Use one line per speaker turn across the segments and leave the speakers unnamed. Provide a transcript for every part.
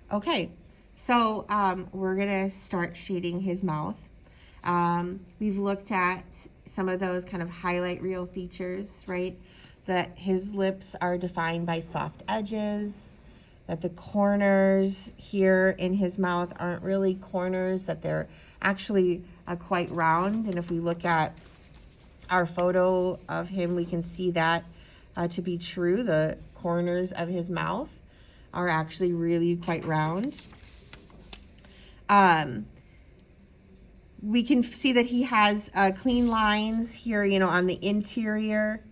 Okay, so we're gonna start shading his mouth. We've looked at some of those kind of highlight reel features, right? That his lips are defined by soft edges, that the corners here in his mouth aren't really corners, that they're actually quite round. And if we look at our photo of him, we can see that to be true. The corners of his mouth are actually really quite round. We can see that he has clean lines here, you know, on the interior,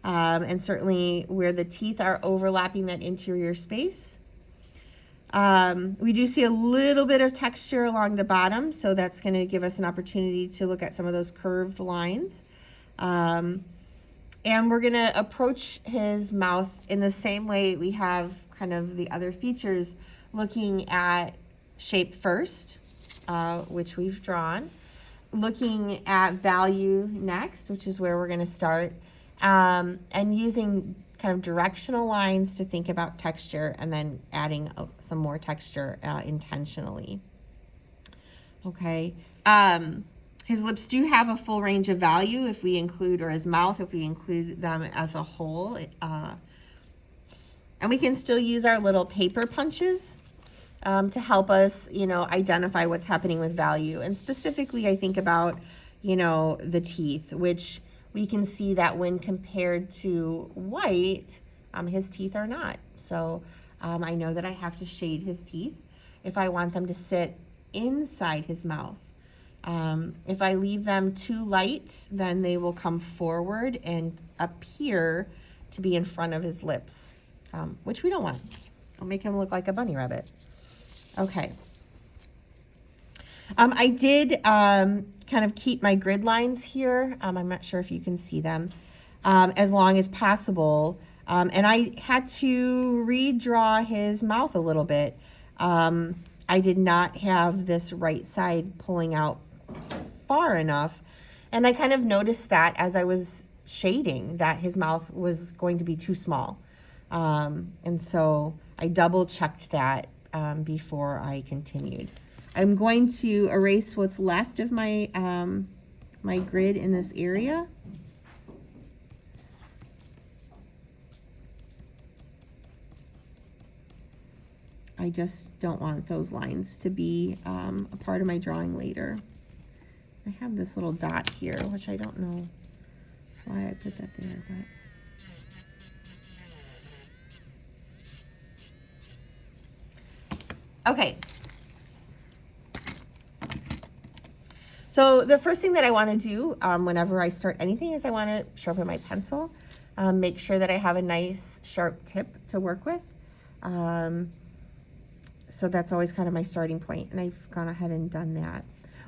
and certainly where the teeth are overlapping that interior space. We do see a little bit of texture along the bottom, so that's going to give us an opportunity to look at some of those curved lines. And we're going to approach his mouth in the same way we have kind of the other features, looking at shape first, which we've drawn, looking at value next, which is where we're going to start, and using kind of directional lines to think about texture, and then adding some more texture intentionally. Okay. His lips do have a full range of value if we include, or his mouth if we include them as a whole. And we can still use our little paper punches to help us, you know, identify what's happening with value. And specifically, I think about, you know, the teeth, which we can see that when compared to white, his teeth are not. So I know that I have to shade his teeth if I want them to sit inside his mouth. If I leave them too light, then they will come forward and appear to be in front of his lips, which we don't want. It'll make him look like a bunny rabbit. Okay. I did kind of keep my grid lines here. I'm not sure if you can see them, as long as possible. And I had to redraw his mouth a little bit. I did not have this right side pulling out far enough. And I kind of noticed that as I was shading, that his mouth was going to be too small. And so I double checked that before I continued. I'm going to erase what's left of my my grid in this area. I just don't want those lines to be a part of my drawing later. I have this little dot here, which I don't know why I put that there, but okay. So the first thing that I want to do whenever I start anything is I want to sharpen my pencil, make sure that I have a nice sharp tip to work with. So that's always kind of my starting point, and I've gone ahead and done that.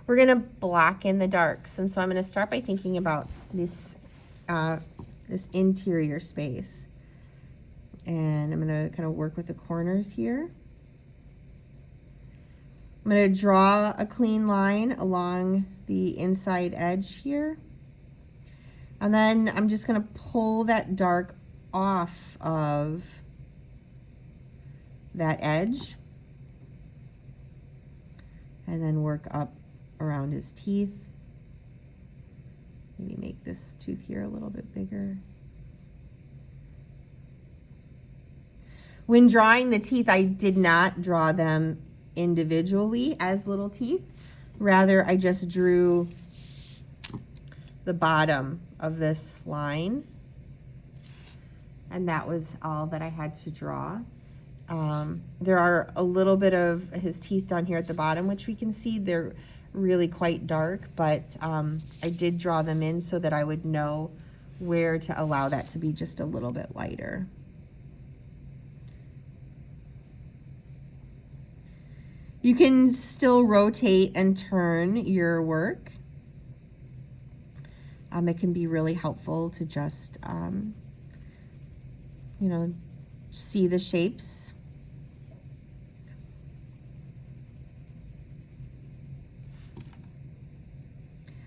We're going to black in the darks, and so I'm going to start by thinking about this this interior space, and I'm going to kind of work with the corners here. I'm going to draw a clean line along the inside edge here, and then I'm just going to pull that dark off of that edge, and then work up around his teeth. Maybe make this tooth here a little bit bigger. When drawing the teeth, I did not draw them individually as little teeth. Rather, I just drew the bottom of this line, and that was all that I had to draw. There are a little bit of his teeth down here at the bottom, which we can see they're really quite dark, but I did draw them in so that I would know where to allow that to be just a little bit lighter. You can still rotate and turn your work. It can be really helpful to just, you know, see the shapes.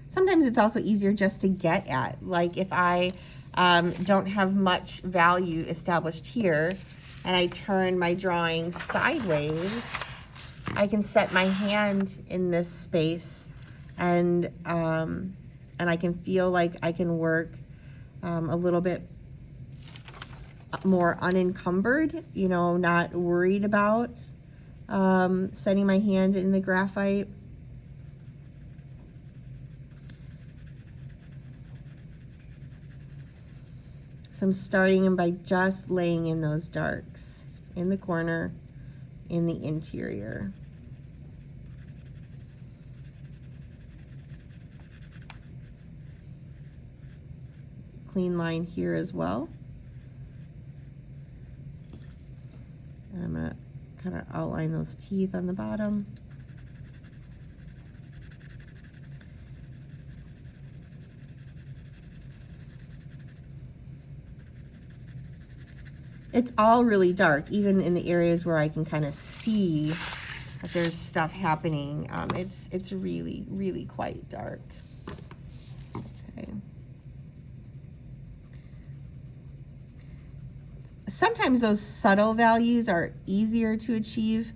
Sometimes it's also easier just to get at, like if I don't have much value established here, and I turn my drawing sideways, I can set my hand in this space, and I can feel like I can work a little bit more unencumbered, you know, not worried about setting my hand in the graphite. So I'm starting by just laying in those darks in the corner, in the interior. Clean line here as well. And I'm gonna kind of outline those teeth on the bottom. It's all really dark, even in the areas where I can kind of see that there's stuff happening. It's really, really quite dark. Okay. Sometimes those subtle values are easier to achieve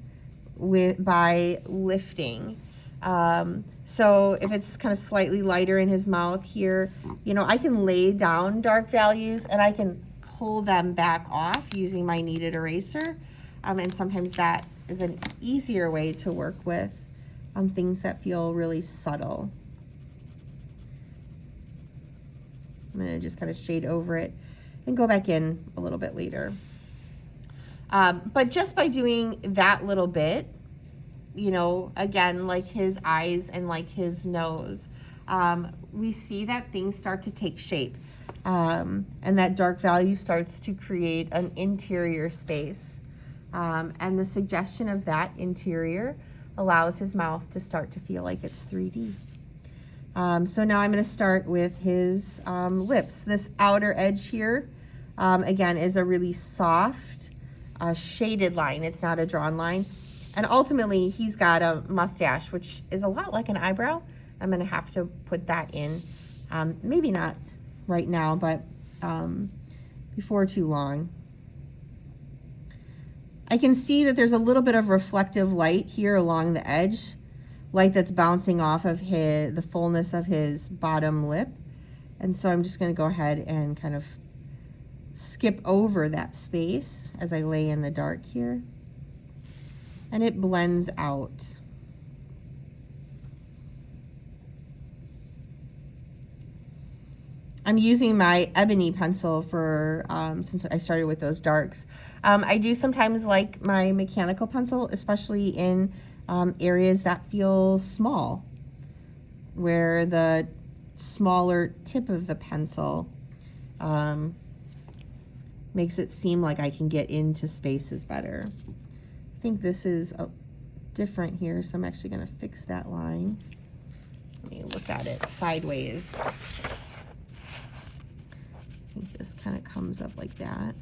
by lifting. So if it's kind of slightly lighter in his mouth here, you know, I can lay down dark values and I can pull them back off using my kneaded eraser. And sometimes that is an easier way to work with things that feel really subtle. I'm gonna just kind of shade over it and go back in a little bit later. But just by doing that little bit, you know, again, like his eyes and like his nose, we see that things start to take shape. And that dark value starts to create an interior space. And the suggestion of that interior allows his mouth to start to feel like it's 3D. So now I'm going to start with his lips. This outer edge here, again, is a really soft, shaded line. It's not a drawn line. And ultimately, he's got a mustache, which is a lot like an eyebrow. I'm going to have to put that in. Maybe not right now, but before too long. I can see that there's a little bit of reflective light here along the edge, light that's bouncing off of the fullness of his bottom lip. And so I'm just going to go ahead and kind of skip over that space as I lay in the dark here. And it blends out. I'm using my ebony pencil for, since I started with those darks. I do sometimes like my mechanical pencil, especially in areas that feel small, where the smaller tip of the pencil makes it seem like I can get into spaces better. I think this is different here, so I'm actually going to fix that line. Let me look at it sideways. I think this kind of comes up like that.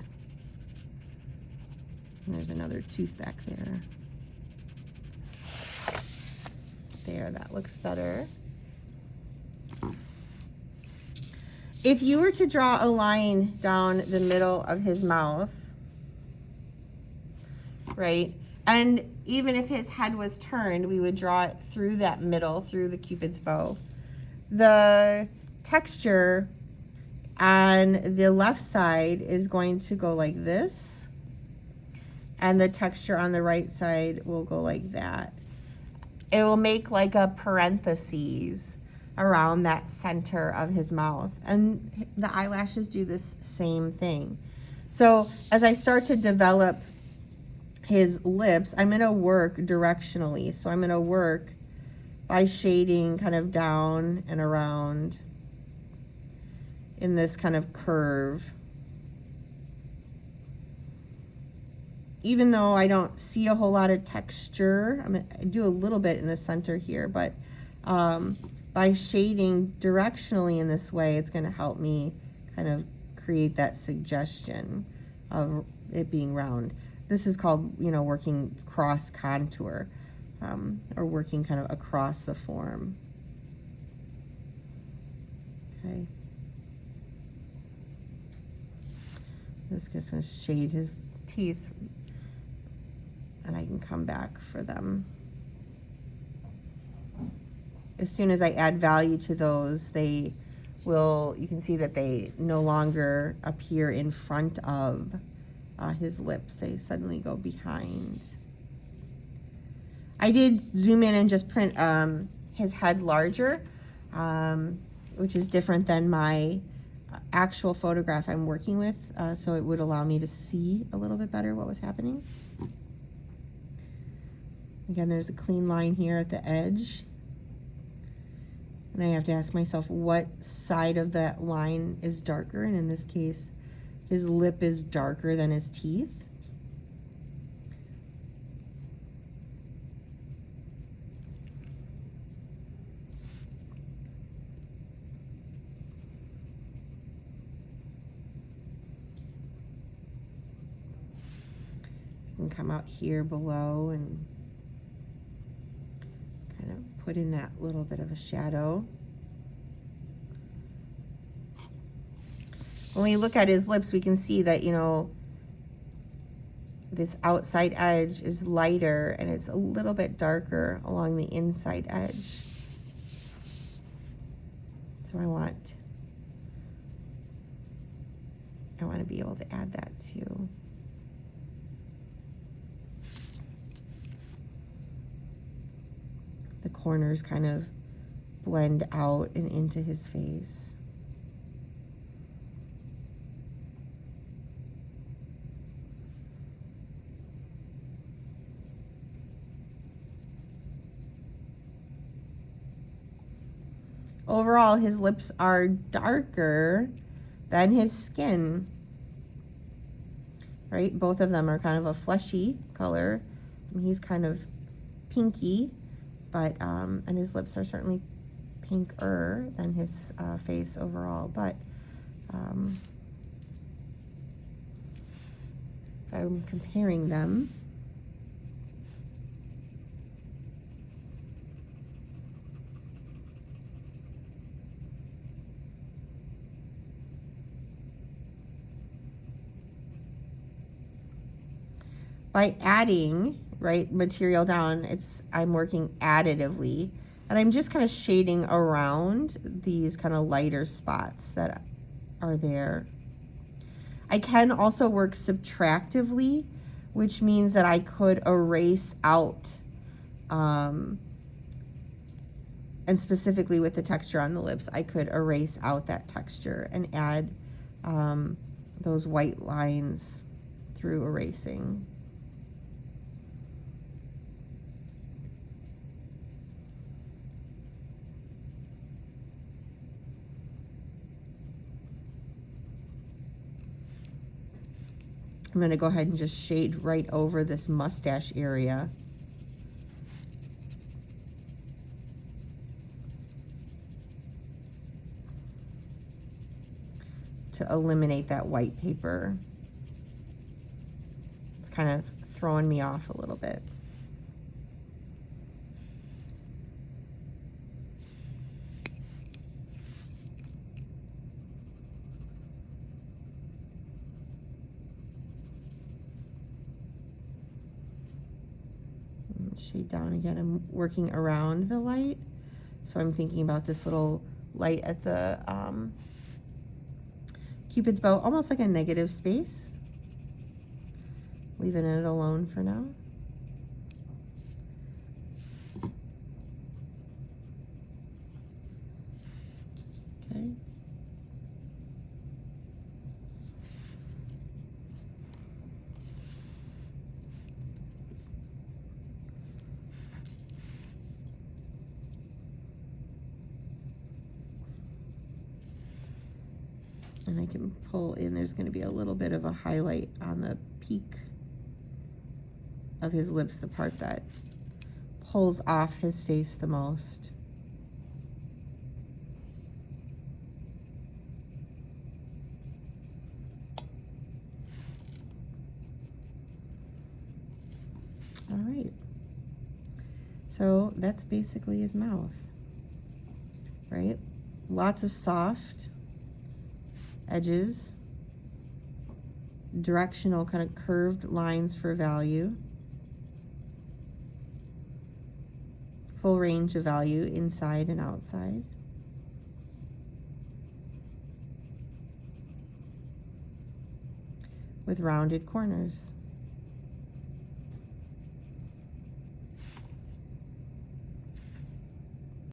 And there's another tooth back there. There, that looks better. If you were to draw a line down the middle of his mouth, right? And even if his head was turned, we would draw it through that middle, through the Cupid's bow. The texture on the left side is going to go like this, and the texture on the right side will go like that. It will make like a parentheses around that center of his mouth. And the eyelashes do this same thing. So as I start to develop his lips, I'm going to work directionally. So I'm going to work by shading kind of down and around in this kind of curve. Even though I don't see a whole lot of texture, I do a little bit in the center here, but by shading directionally in this way, it's going to help me kind of create that suggestion of it being round. This is called, you know, working cross contour, or working kind of across the form. Okay. I'm just going to shade his teeth, and I can come back for them. As soon as I add value to those, they will, you can see that they no longer appear in front of his lips. They suddenly go behind. I did zoom in and just print his head larger, which is different than my actual photograph I'm working with, so it would allow me to see a little bit better what was happening. Again, there's a clean line here at the edge. And I have to ask myself what side of that line is darker, and in this case, his lip is darker than his teeth. You can come out here below and kind of put in that little bit of a shadow. When we look at his lips, we can see that, you know, this outside edge is lighter and it's a little bit darker along the inside edge. So I want to be able to add that too. The corners kind of blend out and into his face. Overall, his lips are darker than his skin, right? Both of them are kind of a fleshy color. I mean, he's kind of pinky, but, and his lips are certainly pinker than his face overall. But if I'm comparing them, by adding, right, material down, I'm working additively, and I'm just kind of shading around these kind of lighter spots that are there. I can also work subtractively, which means that I could erase out, and specifically with the texture on the lips, I could erase out that texture and add those white lines through erasing. I'm going to go ahead and just shade right over this mustache area. To eliminate that white paper. It's kind of throwing me off a little bit. Shade down again. I'm working around the light, so I'm thinking about this little light at the Cupid's bow, almost like a negative space. Leaving it alone for now. Okay. And I can pull in, there's going to be a little bit of a highlight on the peak of his lips, the part that pulls off his face the most. All right. So that's basically his mouth, right? Lots of soft edges, directional kind of curved lines for value. Full range of value inside and outside. With rounded corners.